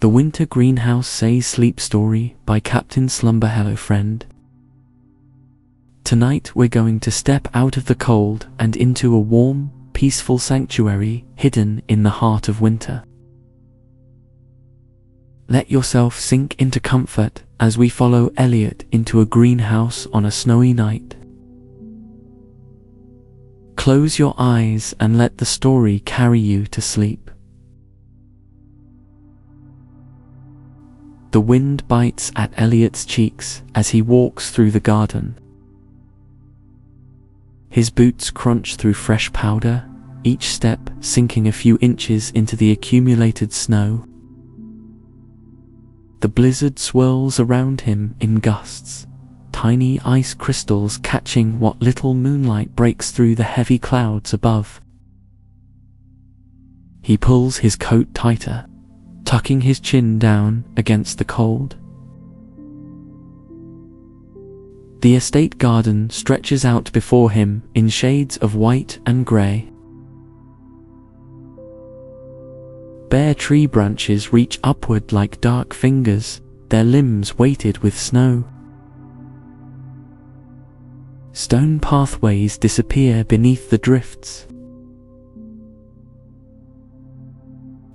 The Winter Greenhouse Sleep Story by Captain Slumber. Hello friend. Tonight we're going to step out of the cold and into a warm, peaceful sanctuary hidden in the heart of winter. Let yourself sink into comfort as we follow Elliot into a greenhouse on a snowy night. Close your eyes and let the story carry you to sleep. The wind bites at Elliot's cheeks as he walks through the garden. His boots crunch through fresh powder, each step sinking a few inches into the accumulated snow. The blizzard swirls around him in gusts, tiny ice crystals catching what little moonlight breaks through the heavy clouds above. He pulls his coat tighter, tucking his chin down against the cold. The estate garden stretches out before him in shades of white and grey. Bare tree branches reach upward like dark fingers, their limbs weighted with snow. Stone pathways disappear beneath the drifts.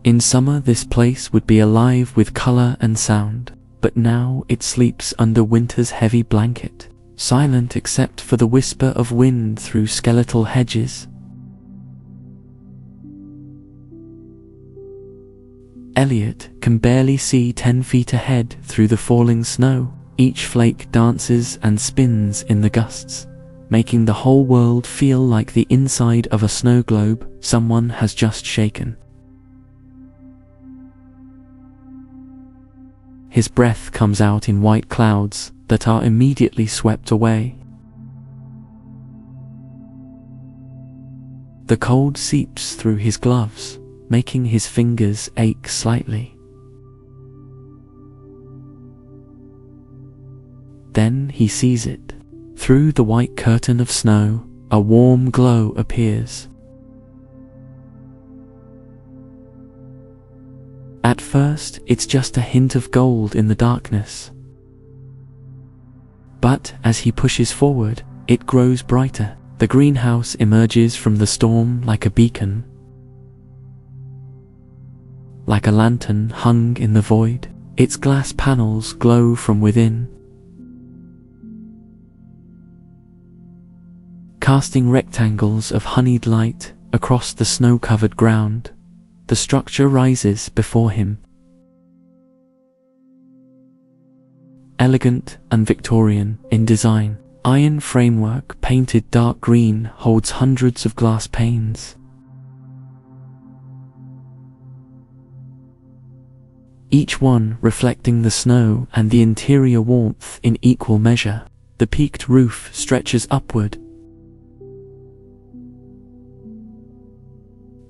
In summer this place would be alive with colour and sound, but now it sleeps under winter's heavy blanket, silent except for the whisper of wind through skeletal hedges. Elliot can barely see 10 feet ahead through the falling snow. Each flake dances and spins in the gusts, making the whole world feel like the inside of a snow globe someone has just shaken. His breath comes out in white clouds that are immediately swept away. The cold seeps through his gloves, making his fingers ache slightly. Then he sees it. Through the white curtain of snow, a warm glow appears. At first, it's just a hint of gold in the darkness. But as he pushes forward, it grows brighter. The greenhouse emerges from the storm like a beacon, like a lantern hung in the void. Its glass panels glow from within, casting rectangles of honeyed light across the snow-covered ground. The structure rises before him. Elegant and Victorian in design, iron framework painted dark green holds hundreds of glass panes. Each one reflecting the snow and the interior warmth in equal measure. The peaked roof stretches upward,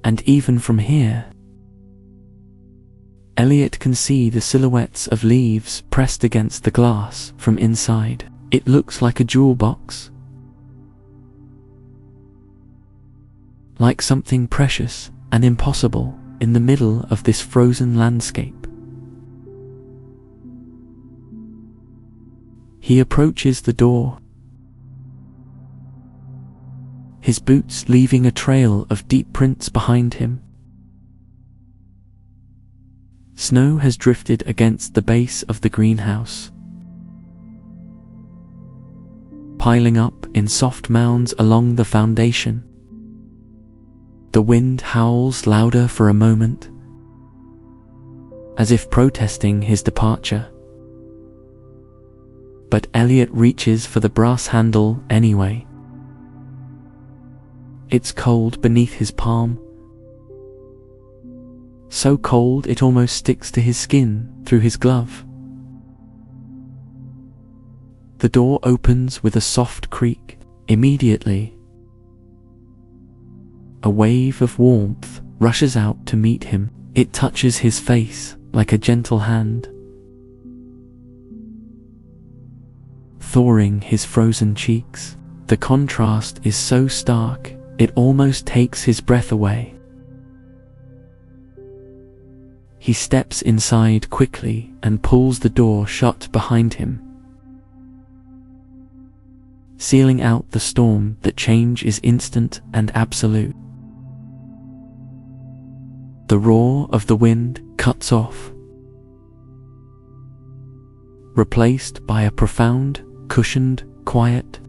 and even from here, Elliot can see the silhouettes of leaves pressed against the glass from inside. It looks like a jewel box, like something precious and impossible in the middle of this frozen landscape. He approaches the door, his boots leaving a trail of deep prints behind him. Snow has drifted against the base of the greenhouse, piling up in soft mounds along the foundation. The wind howls louder for a moment, as if protesting his departure. But Elliot reaches for the brass handle anyway. It's cold beneath his palm, so cold it almost sticks to his skin through his glove. The door opens with a soft creak. Immediately, a wave of warmth rushes out to meet him. It touches his face like a gentle hand, thawing his frozen cheeks. The contrast is so stark, it almost takes his breath away. He steps inside quickly and pulls the door shut behind him, sealing out the storm. The change is instant and absolute. The roar of the wind cuts off, replaced by a profound, cushioned quiet.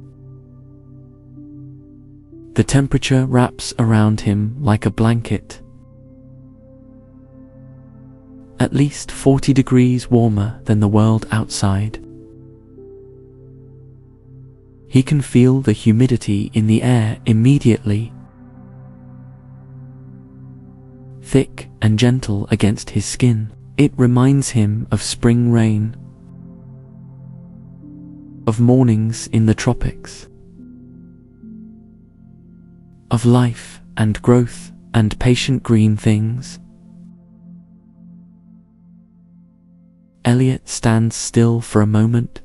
The temperature wraps around him like a blanket, at least 40 degrees warmer than the world outside. He can feel the humidity in the air immediately, thick and gentle against his skin. It reminds him of spring rain, of mornings in the tropics, of life and growth and patient green things. Elliot stands still for a moment,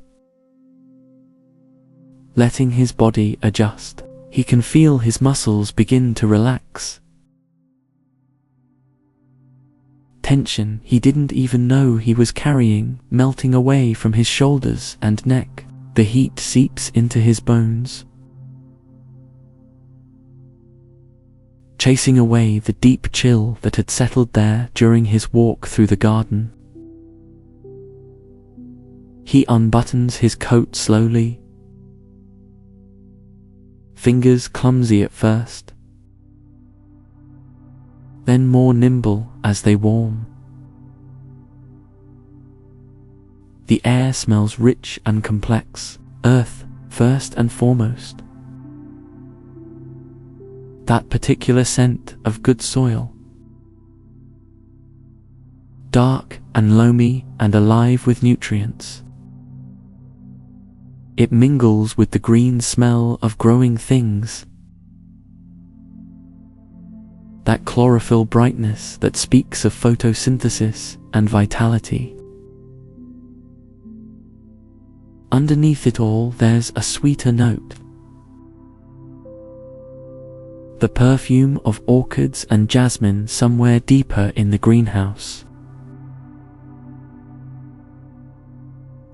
letting his body adjust. He can feel his muscles begin to relax. Tension he didn't even know he was carrying melting away from his shoulders and neck. The heat seeps into his bones, chasing away the deep chill that had settled there during his walk through the garden. He unbuttons his coat slowly, fingers clumsy at first, then more nimble as they warm. The air smells rich and complex, earth first and foremost. That particular scent of good soil, dark and loamy and alive with nutrients. It mingles with the green smell of growing things, that chlorophyll brightness that speaks of photosynthesis and vitality. Underneath it all, there's a sweeter note. The perfume of orchids and jasmine somewhere deeper in the greenhouse.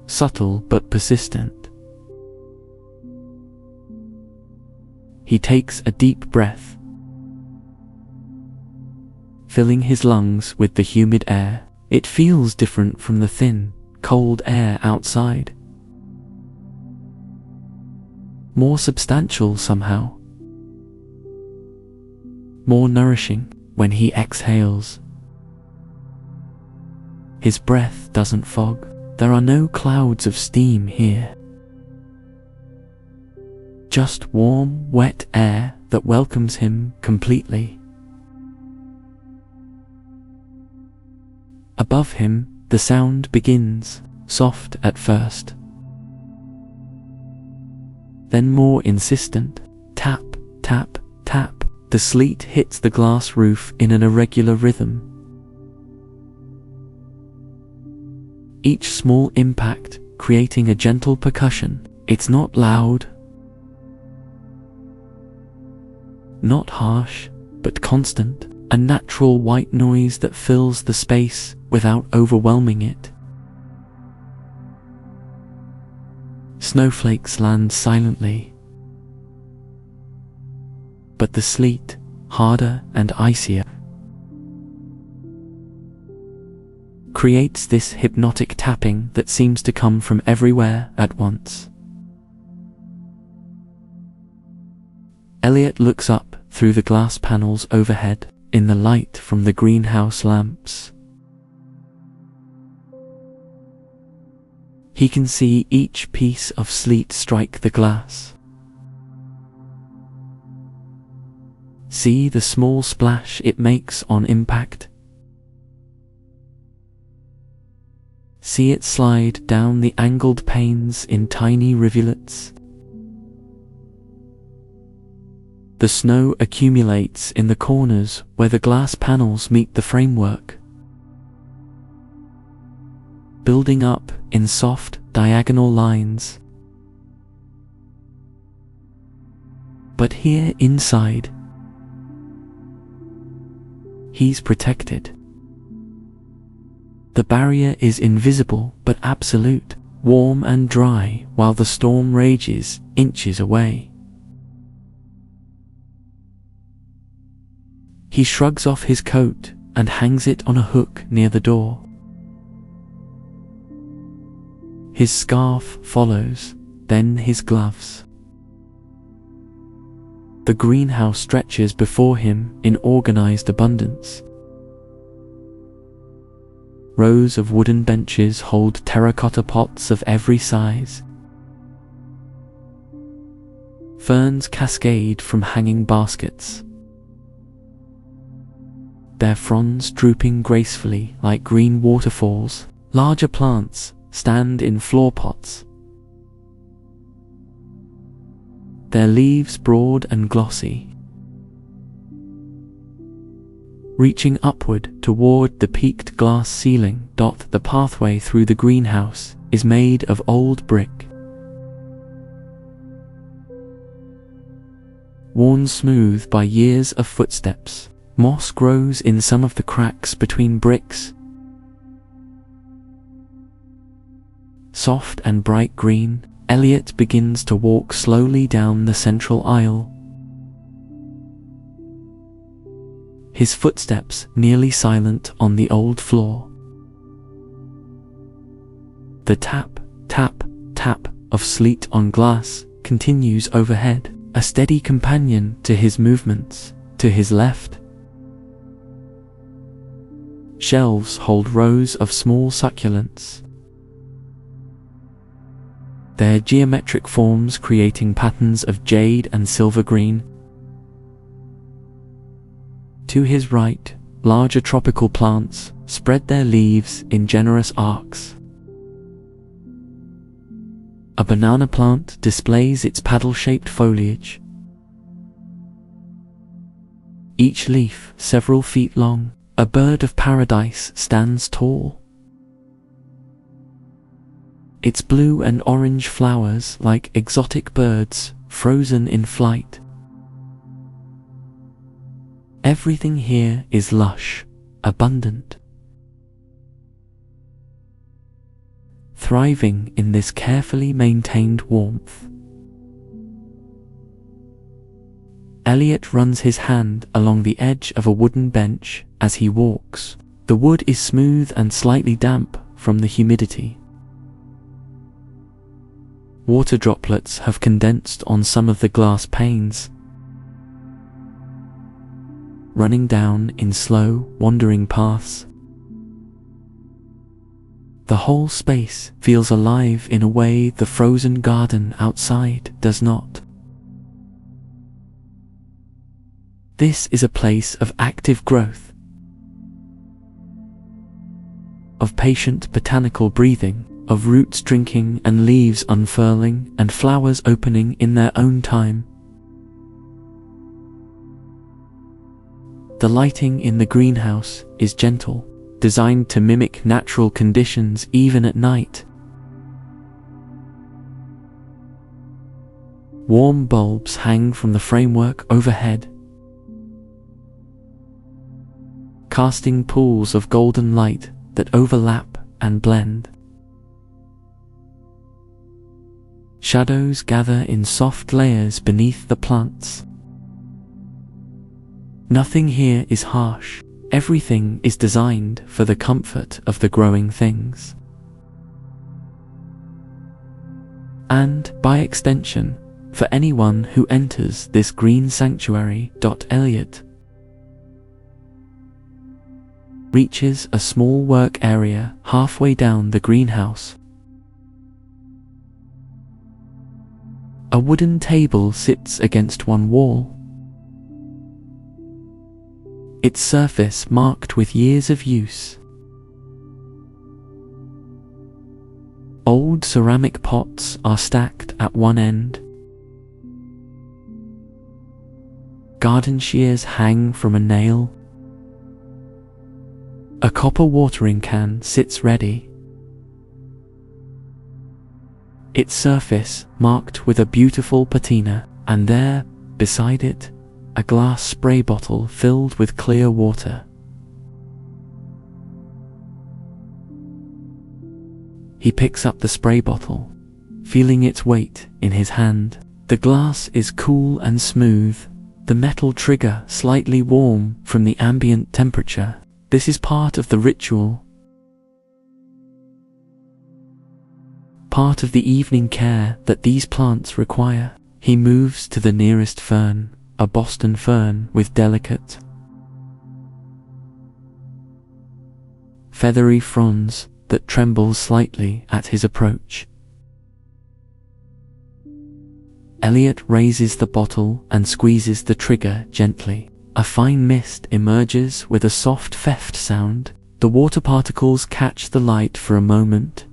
Subtle but persistent. He takes a deep breath, filling his lungs with the humid air. It feels different from the thin, cold air outside. More substantial somehow. More nourishing. When he exhales, his breath doesn't fog. There are no clouds of steam here. Just warm, wet air that welcomes him completely. Above him, the sound begins, soft at first, then more insistent. Tap, tap, tap. The sleet hits the glass roof in an irregular rhythm. Each small impact creating a gentle percussion. It's not loud, not harsh, but constant. A natural white noise that fills the space without overwhelming it. Snowflakes land silently, but the sleet, harder and icier, creates this hypnotic tapping that seems to come from everywhere at once. Elliot looks up through the glass panels overhead, in the light from the greenhouse lamps. He can see each piece of sleet strike the glass. See the small splash it makes on impact. See it slide down the angled panes in tiny rivulets. The snow accumulates in the corners where the glass panels meet the framework, building up in soft, diagonal lines. But here inside, he's protected. The barrier is invisible but absolute, warm and dry while the storm rages inches away. He shrugs off his coat and hangs it on a hook near the door. His scarf follows, then his gloves. The greenhouse stretches before him in organized abundance. Rows of wooden benches hold terracotta pots of every size. Ferns cascade from hanging baskets, their fronds drooping gracefully like green waterfalls. Larger plants stand in floor pots, their leaves broad and glossy, reaching upward toward the peaked glass ceiling. The pathway through the greenhouse is made of old brick, worn smooth by years of footsteps. Moss grows in some of the cracks between bricks. Soft and bright green, Elliot begins to walk slowly down the central aisle. His footsteps nearly silent on the old floor. The tap, tap, tap of sleet on glass continues overhead, a steady companion to his movements. To his left, shelves hold rows of small succulents, their geometric forms creating patterns of jade and silver green. To his right, larger tropical plants spread their leaves in generous arcs. A banana plant displays its paddle-shaped foliage, each leaf several feet long. A bird of paradise stands tall, its blue and orange flowers like exotic birds frozen in flight. Everything here is lush, abundant, thriving in this carefully maintained warmth. Elliot runs his hand along the edge of a wooden bench as he walks. The wood is smooth and slightly damp from the humidity. Water droplets have condensed on some of the glass panes, running down in slow, wandering paths. The whole space feels alive in a way the frozen garden outside does not. This is a place of active growth, of patient botanical breathing, of roots drinking and leaves unfurling and flowers opening in their own time. The lighting in the greenhouse is gentle, designed to mimic natural conditions even at night. Warm bulbs hang from the framework overhead, casting pools of golden light that overlap and blend. Shadows gather in soft layers beneath the plants. Nothing here is harsh. Everything is designed for the comfort of the growing things. And, by extension, for anyone who enters this green sanctuary. Elliot reaches a small work area halfway down the greenhouse. A wooden table sits against one wall, its surface marked with years of use. Old ceramic pots are stacked at one end. Garden shears hang from a nail. A copper watering can sits ready, its surface marked with a beautiful patina, and there, beside it, a glass spray bottle filled with clear water. He picks up the spray bottle, feeling its weight in his hand. The glass is cool and smooth, the metal trigger slightly warm from the ambient temperature. This is part of the ritual, part of the evening care that these plants require. He moves to the nearest fern, a Boston fern with delicate, feathery fronds that tremble slightly at his approach. Elliot raises the bottle and squeezes the trigger gently. A fine mist emerges with a soft "feft" sound. The water particles catch the light for a moment,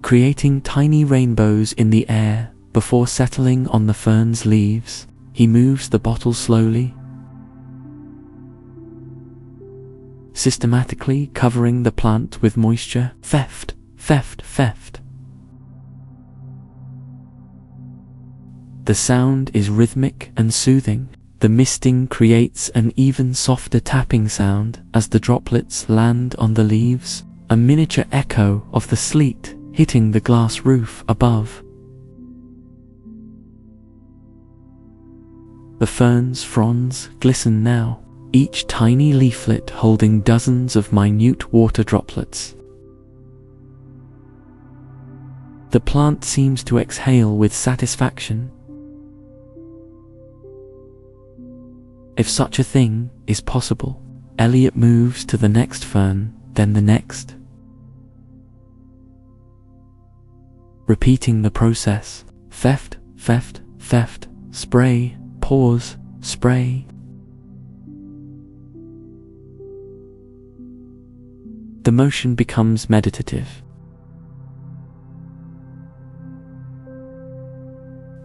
creating tiny rainbows in the air before settling on the fern's leaves. He moves the bottle slowly, systematically covering the plant with moisture. "Feft, feft, feft." The sound is rhythmic and soothing. The misting creates an even softer tapping sound as the droplets land on the leaves, a miniature echo of the sleet hitting the glass roof above. The fern's fronds glisten now, each tiny leaflet holding dozens of minute water droplets. The plant seems to exhale with satisfaction, if such a thing is possible. Elliot moves to the next fern, then the next, repeating the process. Feft, feft, feft, spray, pause, spray. The motion becomes meditative.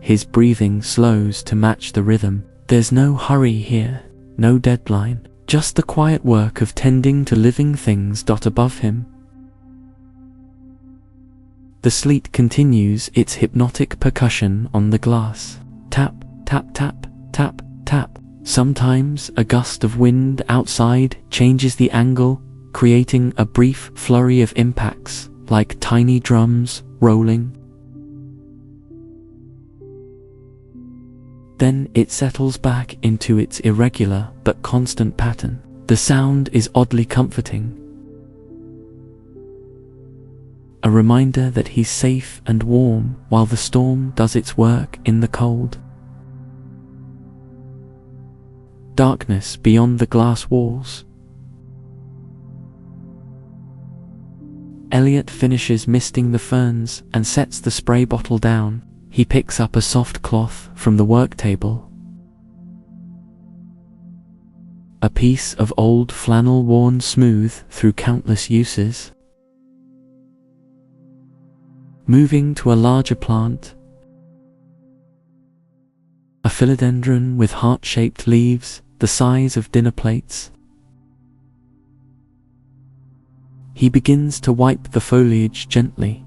His breathing slows to match the rhythm. There's no hurry here, no deadline, just the quiet work of tending to living things. Above him, the sleet continues its hypnotic percussion on the glass. Tap, tap, tap, tap, tap. Sometimes a gust of wind outside changes the angle, creating a brief flurry of impacts, like tiny drums rolling. Then it settles back into its irregular but constant pattern. The sound is oddly comforting, a reminder that he's safe and warm while the storm does its work in the cold. Darkness beyond the glass walls. Elliot finishes misting the ferns and sets the spray bottle down. He picks up a soft cloth from the work table, a piece of old flannel worn smooth through countless uses. Moving to a larger plant, a philodendron with heart-shaped leaves the size of dinner plates. He begins to wipe the foliage gently.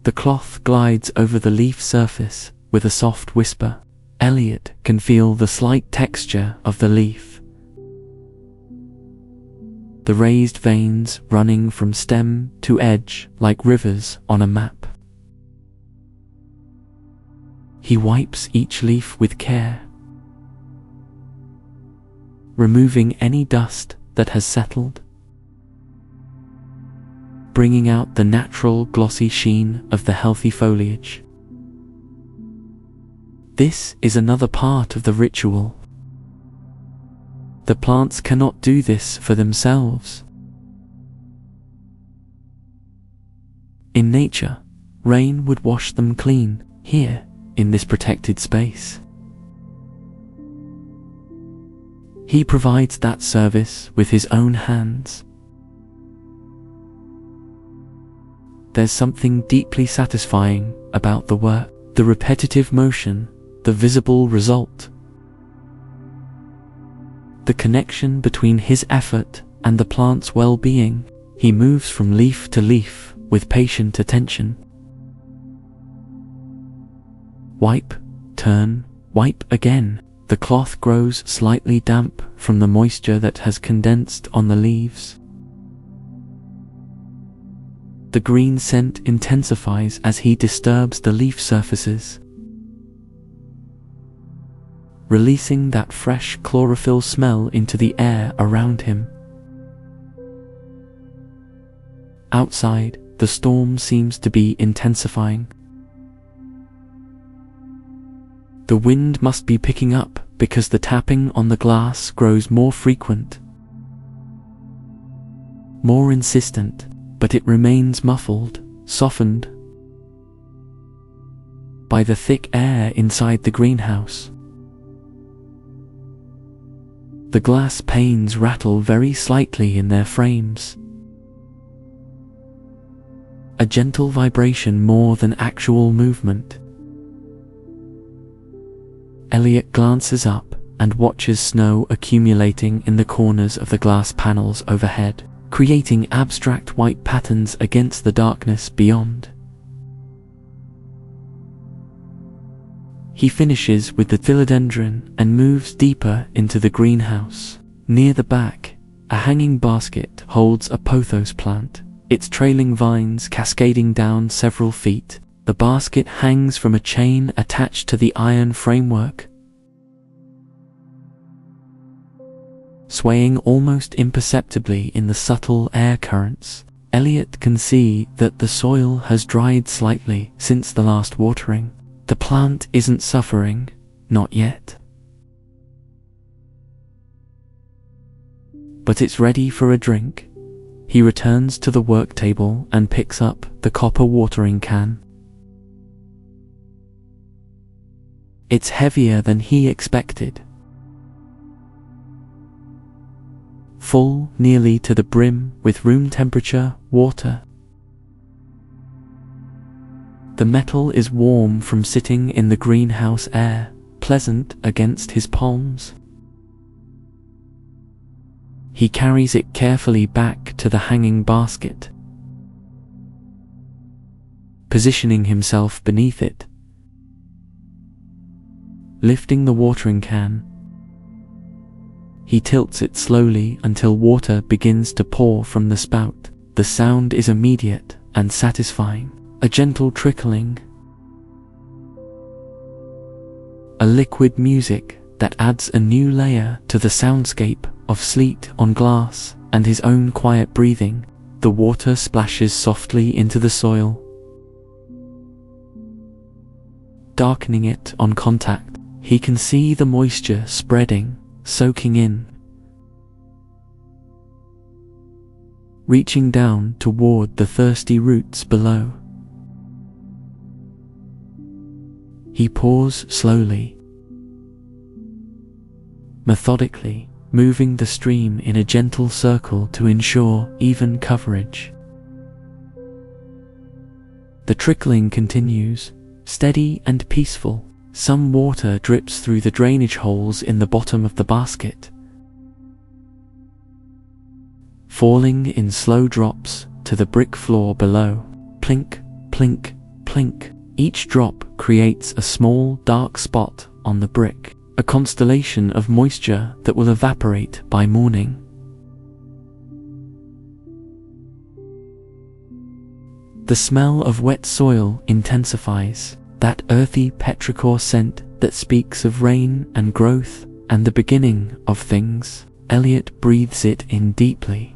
The cloth glides over the leaf surface with a soft whisper. Elliot can feel the slight texture of the leaf, the raised veins running from stem to edge like rivers on a map. He wipes each leaf with care, removing any dust that has settled, bringing out the natural glossy sheen of the healthy foliage. This is another part of the ritual. The plants cannot do this for themselves. In nature, rain would wash them clean. Here, in this protected space, he provides that service with his own hands. There's something deeply satisfying about the work, the repetitive motion, the visible result. The connection between his effort and the plant's well-being. He moves from leaf to leaf with patient attention. Wipe, turn, wipe again. The cloth grows slightly damp from the moisture that has condensed on the leaves. The green scent intensifies as he disturbs the leaf surfaces, releasing that fresh chlorophyll smell into the air around him. Outside, the storm seems to be intensifying. The wind must be picking up because the tapping on the glass grows more frequent, more insistent, but it remains muffled, softened by the thick air inside the greenhouse. The glass panes rattle very slightly in their frames, a gentle vibration more than actual movement. Elliot glances up and watches snow accumulating in the corners of the glass panels overhead, creating abstract white patterns against the darkness beyond. He finishes with the philodendron and moves deeper into the greenhouse. Near the back, a hanging basket holds a pothos plant, its trailing vines cascading down several feet. The basket hangs from a chain attached to the iron framework, swaying almost imperceptibly in the subtle air currents. Elliot can see that the soil has dried slightly since the last watering. The plant isn't suffering, not yet. But it's ready for a drink. He returns to the work table and picks up the copper watering can. It's heavier than he expected, full nearly to the brim with room temperature water. The metal is warm from sitting in the greenhouse air, pleasant against his palms. He carries it carefully back to the hanging basket, positioning himself beneath it. Lifting the watering can, he tilts it slowly until water begins to pour from the spout. The sound is immediate and satisfying, a gentle trickling, a liquid music that adds a new layer to the soundscape of sleet on glass and his own quiet breathing. The water splashes softly into the soil, darkening it on contact. He can see the moisture spreading, soaking in, reaching down toward the thirsty roots below. He pours slowly, methodically, moving the stream in a gentle circle to ensure even coverage. The trickling continues, steady and peaceful. Some water drips through the drainage holes in the bottom of the basket, falling in slow drops to the brick floor below. Plink, plink, plink. Each drop creates a small dark spot on the brick, a constellation of moisture that will evaporate by morning. The smell of wet soil intensifies, that earthy petrichor scent that speaks of rain and growth and the beginning of things. Elliot breathes it in deeply,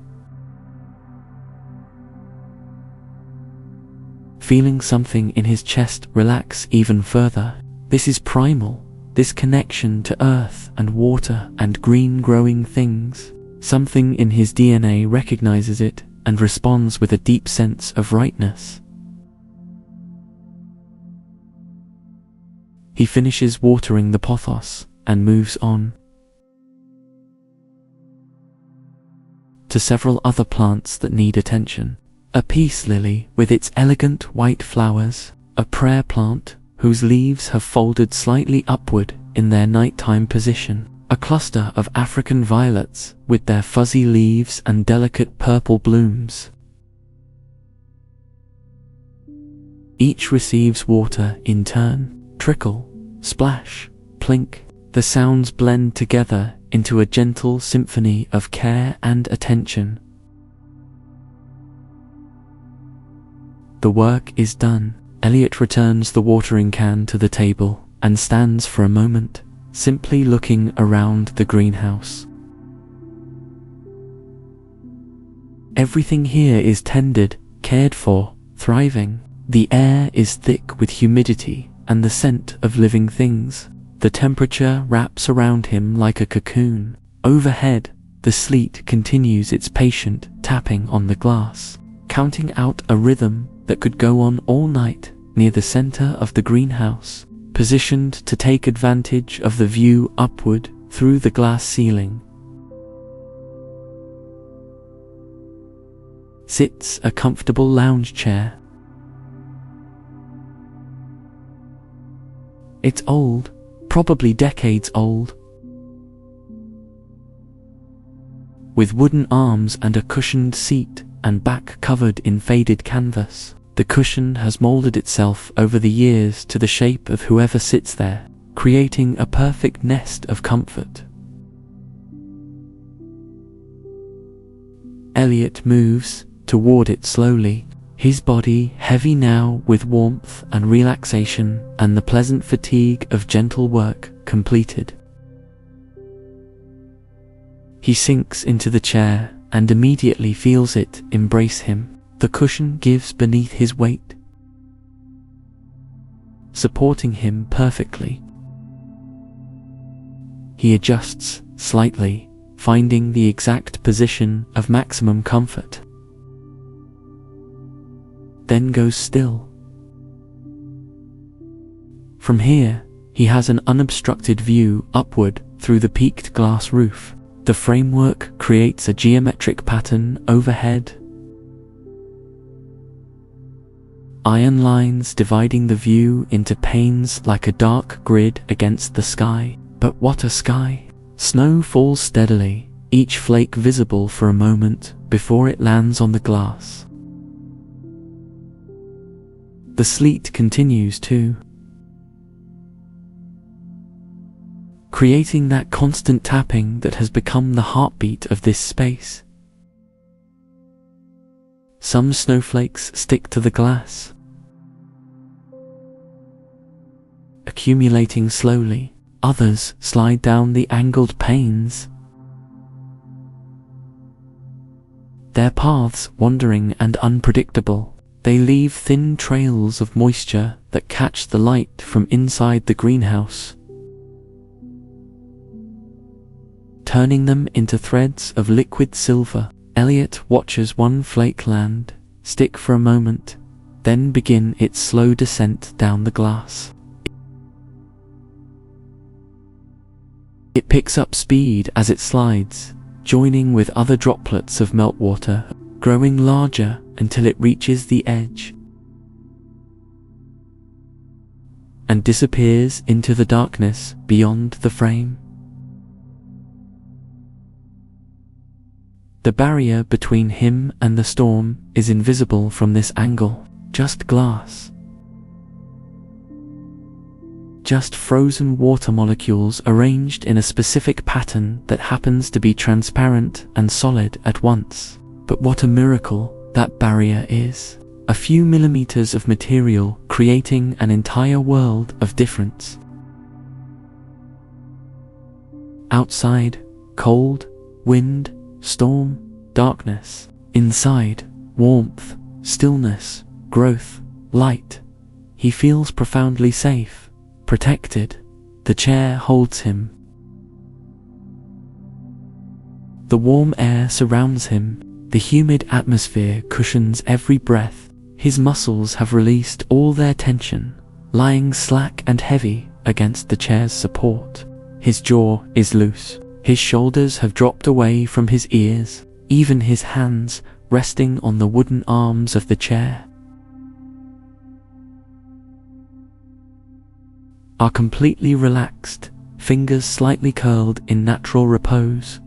feeling something in his chest relax even further. This is primal, this connection to earth and water and green growing things. Something in his DNA recognizes it and responds with a deep sense of rightness. He finishes watering the pothos and moves on to several other plants that need attention. A peace lily with its elegant white flowers, a prayer plant whose leaves have folded slightly upward in their nighttime position, a cluster of African violets with their fuzzy leaves and delicate purple blooms. Each receives water in turn, trickle, splash, plink, The sounds blend together into a gentle symphony of care and attention. The work is done. Elliot returns the watering can to the table and stands for a moment, simply looking around the greenhouse. Everything here is tended, cared for, thriving. The air is thick with humidity and the scent of living things. The temperature wraps around him like a cocoon. Overhead, the sleet continues its patient tapping on the glass, counting out a rhythm that could go on all night near the center of the greenhouse, positioned to take advantage of the view upward through the glass ceiling. Sits a comfortable lounge chair. It's old, probably decades old, with wooden arms and a cushioned seat and back covered in faded canvas. The cushion has molded itself over the years to the shape of whoever sits there, creating a perfect nest of comfort. Elliot moves toward it slowly, his body heavy now with warmth and relaxation and the pleasant fatigue of gentle work completed. He sinks into the chair and immediately feels it embrace him. The cushion gives beneath his weight, supporting him perfectly. He adjusts slightly, finding the exact position of maximum comfort, then goes still. From here, he has an unobstructed view upward through the peaked glass roof. The framework creates a geometric pattern overhead, iron lines dividing the view into panes like a dark grid against the sky. But what a sky! Snow falls steadily, each flake visible for a moment before it lands on the glass. The sleet continues too, creating that constant tapping that has become the heartbeat of this space. Some snowflakes stick to the glass, accumulating slowly. Others slide down the angled panes, their paths wandering and unpredictable. They leave thin trails of moisture that catch the light from inside the greenhouse, turning them into threads of liquid silver. Elliot watches one flake land, stick for a moment, then begin its slow descent down the glass. It picks up speed as it slides, joining with other droplets of meltwater, growing larger until it reaches the edge and disappears into the darkness beyond the frame. The barrier between him and the storm is invisible from this angle. Just glass. Just frozen water molecules arranged in a specific pattern that happens to be transparent and solid at once. But what a miracle that barrier is. A few millimeters of material creating an entire world of difference. Outside, cold, wind, storm, darkness. Inside, warmth, stillness, growth, light. He feels profoundly safe, protected. The chair holds him. The warm air surrounds him. The humid atmosphere cushions every breath. His muscles have released all their tension, lying slack and heavy against the chair's support. His jaw is loose. His shoulders have dropped away from his ears, even his hands resting on the wooden arms of the chair are completely relaxed, fingers slightly curled in natural repose.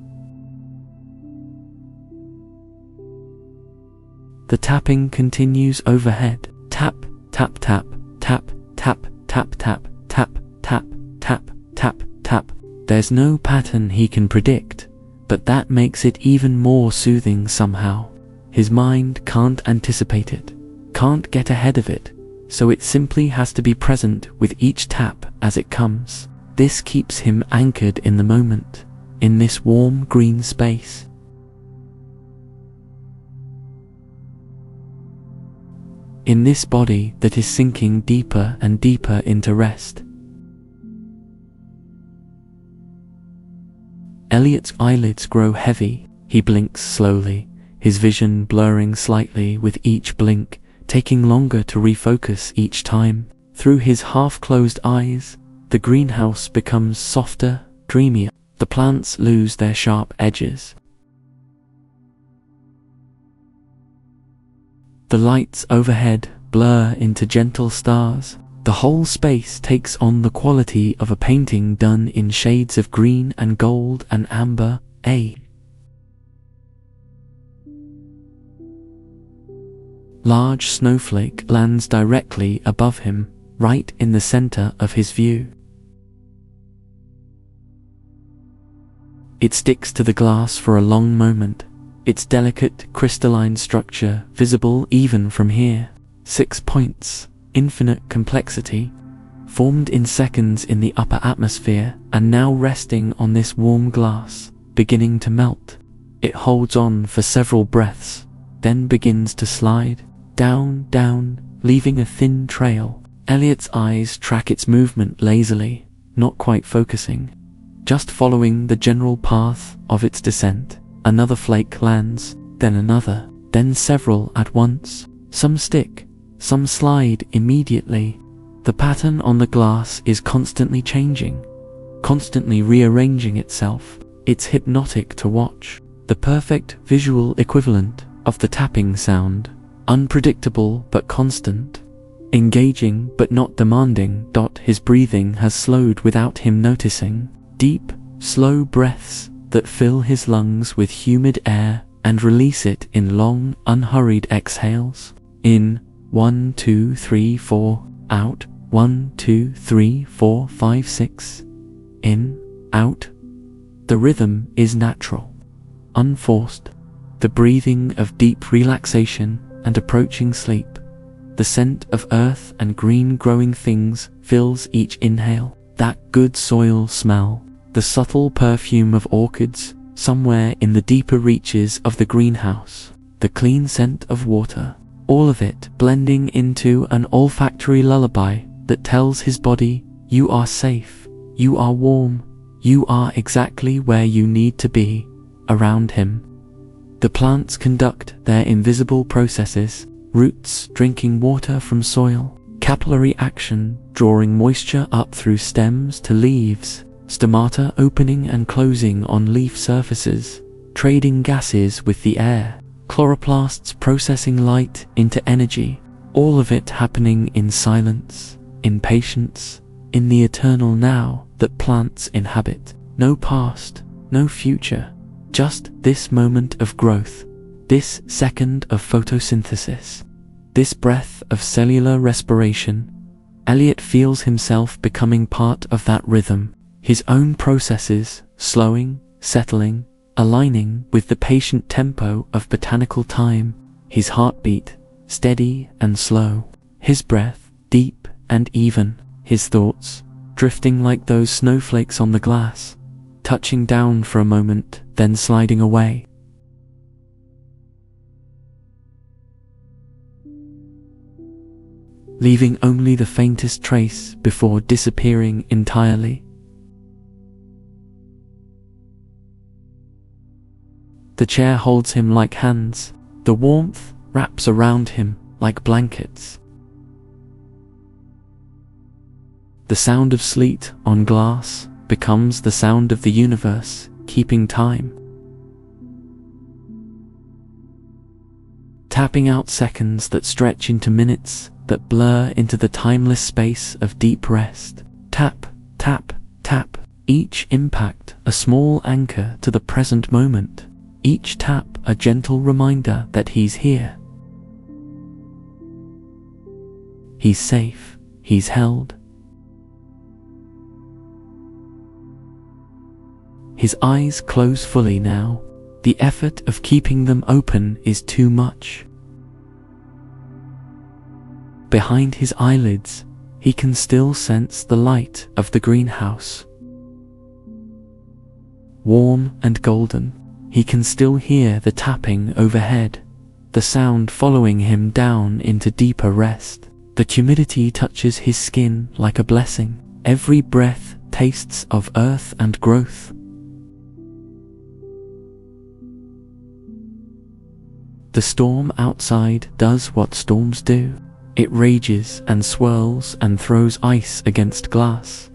The tapping continues overhead. Tap, tap, tap, tap, tap, tap, tap, tap, tap, tap, tap, tap. There's no pattern he can predict, but that makes it even more soothing somehow. His mind can't anticipate it, can't get ahead of it, so it simply has to be present with each tap as it comes. This keeps him anchored in the moment, in this warm green space. In this body that is sinking deeper and deeper into rest. Elliot's eyelids grow heavy. He blinks slowly, his vision blurring slightly with each blink, taking longer to refocus each time. Through his half-closed eyes, the greenhouse becomes softer, dreamier. The plants lose their sharp edges. The lights overhead blur into gentle stars. The whole space takes on the quality of a painting done in shades of green and gold and amber. A large snowflake lands directly above him, right in the center of his view. It sticks to the glass for a long moment, its delicate crystalline structure visible even from here. 6 points, infinite complexity, formed in seconds in the upper atmosphere and now resting on this warm glass, beginning to melt. It holds on for several breaths, then begins to slide down, down, leaving a thin trail. Elliot's eyes track its movement lazily, not quite focusing, just following the general path of its descent. Another flake lands, then another, then several at once. Some stick, some slide immediately. The pattern on the glass is constantly changing, constantly rearranging itself. It's hypnotic to watch, the perfect visual equivalent of the tapping sound. Unpredictable but constant, engaging but not demanding. His breathing has slowed without him noticing. Deep, slow breaths that fill his lungs with humid air and release it in long, unhurried exhales. In, 1, 2, 3, 4, out, 1, 2, 3, 4, 5, 6. In, out. The rhythm is natural, unforced, the breathing of deep relaxation and approaching sleep. The scent of earth and green growing things fills each inhale. That good soil smell, the subtle perfume of orchids somewhere in the deeper reaches of the greenhouse, the clean scent of water, all of it blending into an olfactory lullaby that tells his body, you are safe, you are warm, you are exactly where you need to be. Around him, the plants conduct their invisible processes, roots drinking water from soil, capillary action drawing moisture up through stems to leaves, stomata opening and closing on leaf surfaces, trading gases with the air, chloroplasts processing light into energy, all of it happening in silence, in patience, in the eternal now that plants inhabit. No past, no future, just this moment of growth, this second of photosynthesis, this breath of cellular respiration. Elliot feels himself becoming part of that rhythm, his own processes slowing, settling, aligning with the patient tempo of botanical time, his heartbeat steady and slow, his breath deep and even, his thoughts drifting like those snowflakes on the glass, touching down for a moment, then sliding away. Leaving only the faintest trace before disappearing entirely. The chair holds him like hands, the warmth wraps around him like blankets. The sound of sleet on glass becomes the sound of the universe, keeping time. Tapping out seconds that stretch into minutes, that blur into the timeless space of deep rest. Tap, tap, tap. Each impact a small anchor to the present moment. Each tap a gentle reminder that he's here. He's safe, he's held. His eyes close fully now. The effort of keeping them open is too much. Behind his eyelids, he can still sense the light of the greenhouse. Warm and golden, he can still hear the tapping overhead, the sound following him down into deeper rest. The humidity touches his skin like a blessing. Every breath tastes of earth and growth. The storm outside does what storms do. It rages and swirls and throws ice against glass.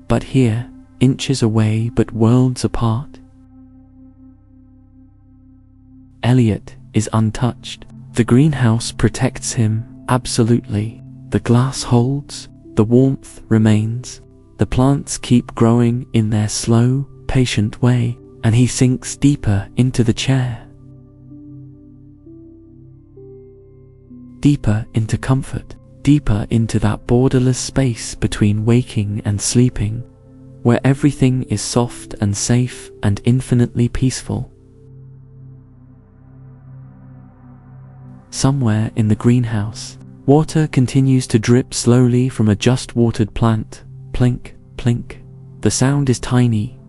But here, inches away but worlds apart, Elliot is untouched. The greenhouse protects him, absolutely. The glass holds, the warmth remains, the plants keep growing in their slow, patient way, and he sinks deeper into the chair. Deeper into comfort, deeper into that borderless space between waking and sleeping, where everything is soft and safe and infinitely peaceful. Somewhere in the greenhouse, water continues to drip slowly from a just-watered plant. Plink, plink. The sound is tiny,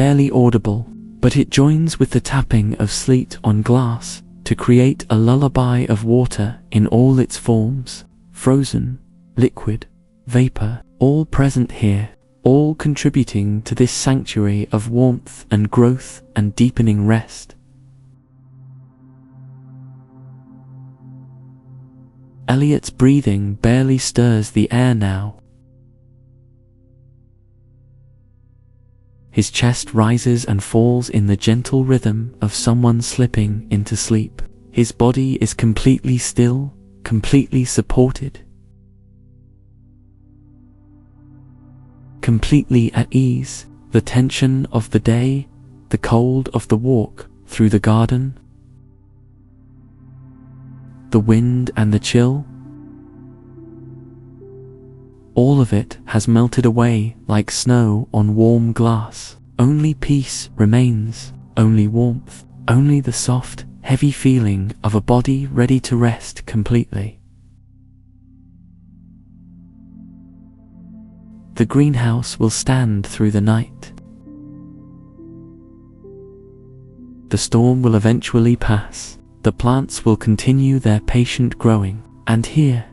barely audible, but it joins with the tapping of sleet on glass to create a lullaby of water in all its forms, frozen, liquid, vapor, all present here, all contributing to this sanctuary of warmth and growth and deepening rest. Elliot's breathing barely stirs the air now. His chest rises and falls in the gentle rhythm of someone slipping into sleep. His body is completely still, completely supported, completely at ease. The tension of the day, the cold of the walk through the garden, the wind and the chill, all of it has melted away like snow on warm glass. Only peace remains, only warmth, only the soft, heavy feeling of a body ready to rest completely. The greenhouse will stand through the night. The storm will eventually pass. The plants will continue their patient growing, and here,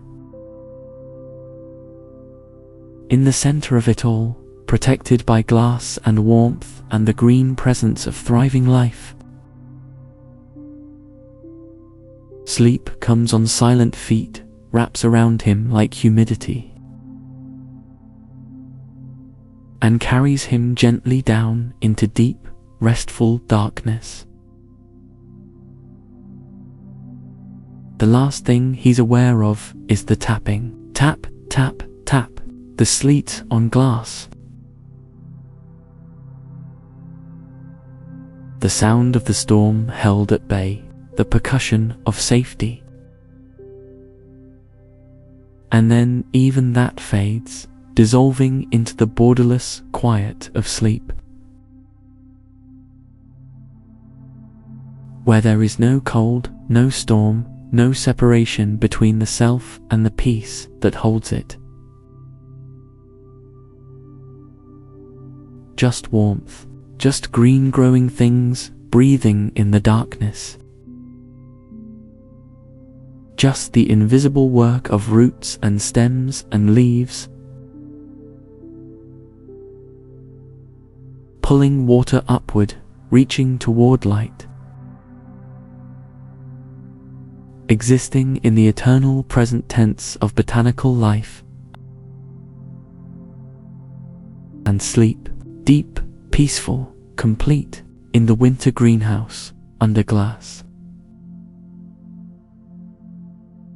in the center of it all, protected by glass and warmth and the green presence of thriving life, sleep comes on silent feet, wraps around him like humidity, and carries him gently down into deep, restful darkness. The last thing he's aware of is the tapping. Tap, tap, tap. The sleet on glass. The sound of the storm held at bay. The percussion of safety. And then even that fades, dissolving into the borderless quiet of sleep, where there is no cold, no storm, no separation between the self and the peace that holds it. Just warmth, just green growing things breathing in the darkness. Just the invisible work of roots and stems and leaves, pulling water upward, reaching toward light. Existing in the eternal present tense of botanical life and sleep, deep, peaceful, complete, in the winter greenhouse, under glass.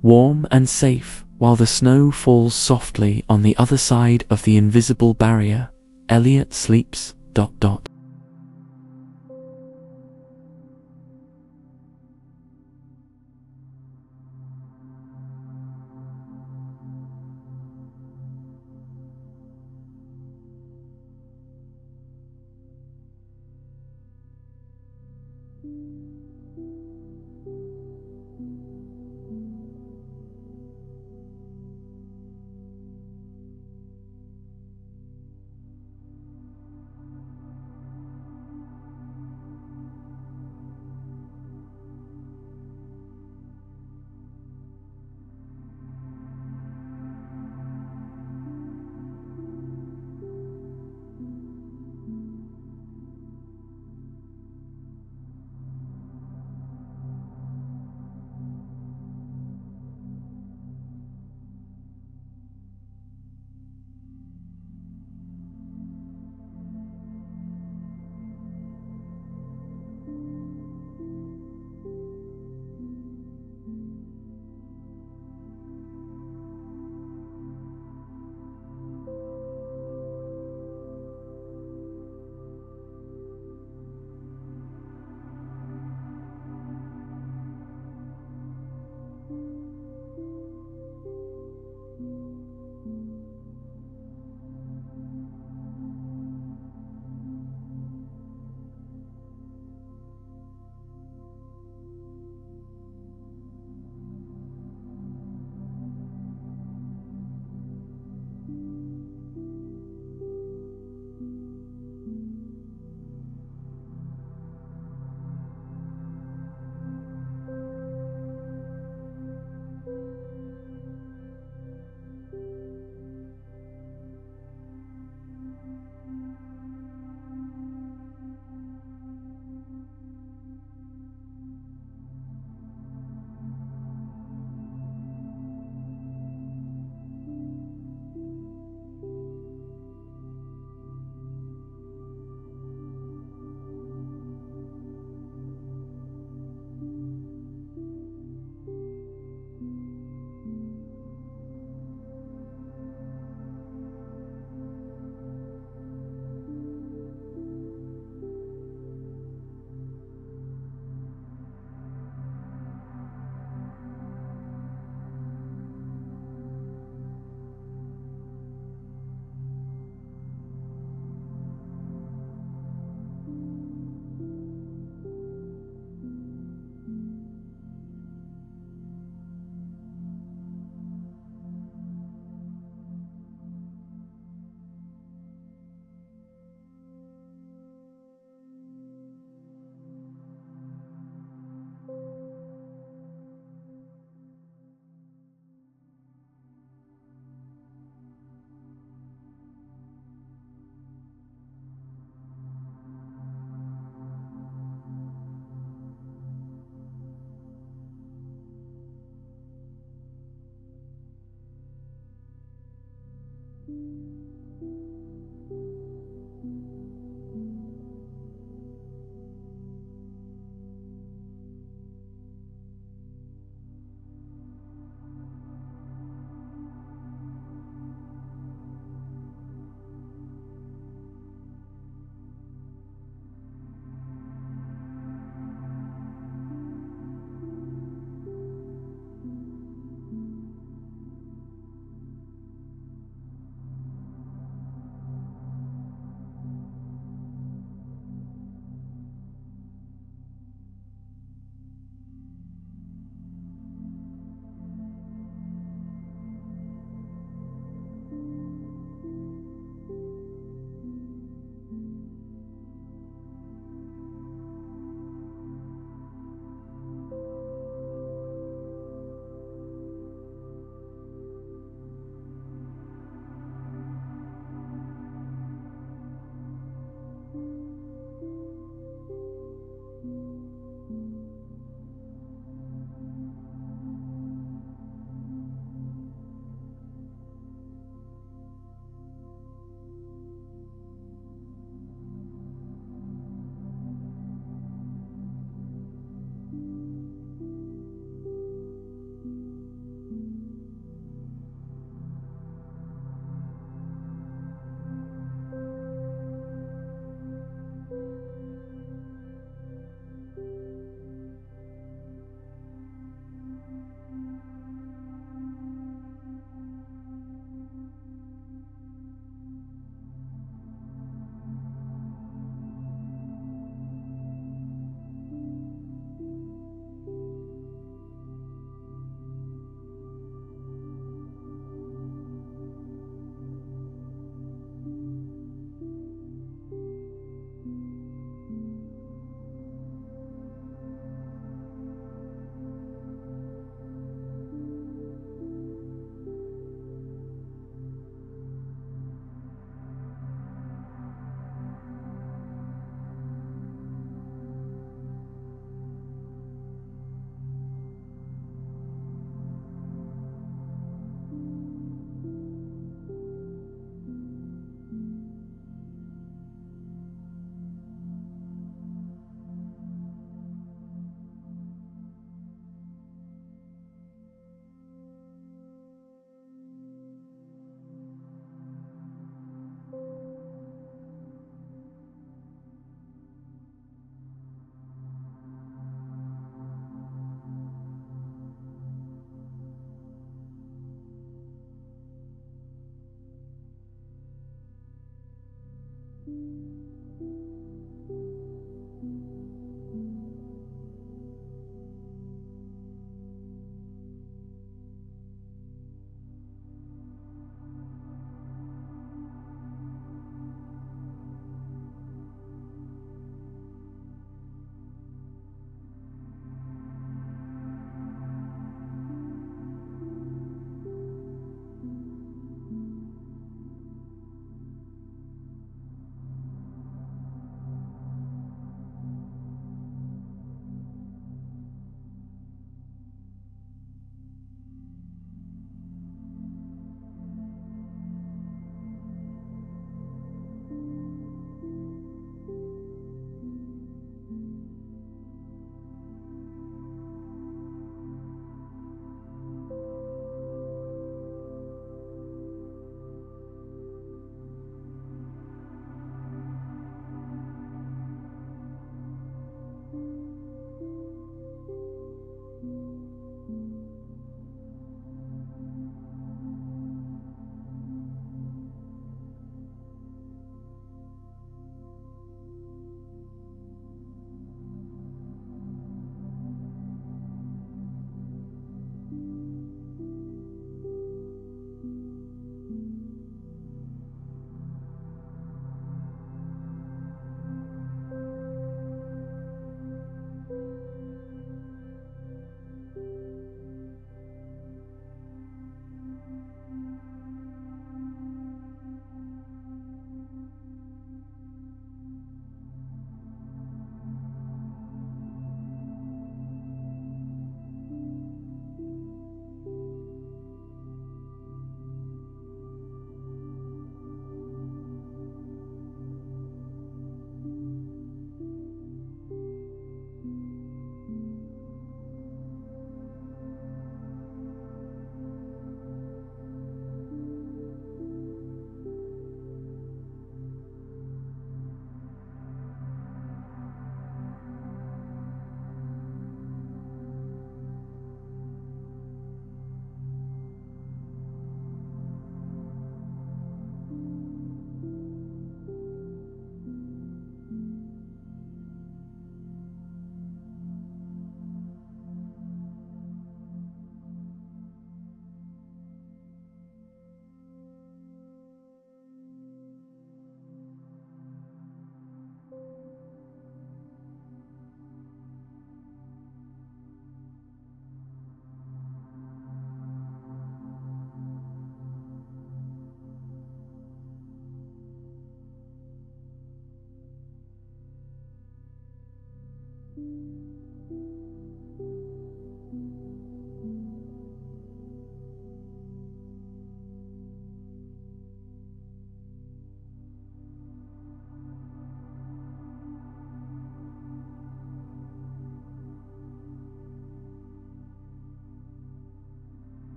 Warm and safe, while the snow falls softly on the other side of the invisible barrier, Elliot sleeps.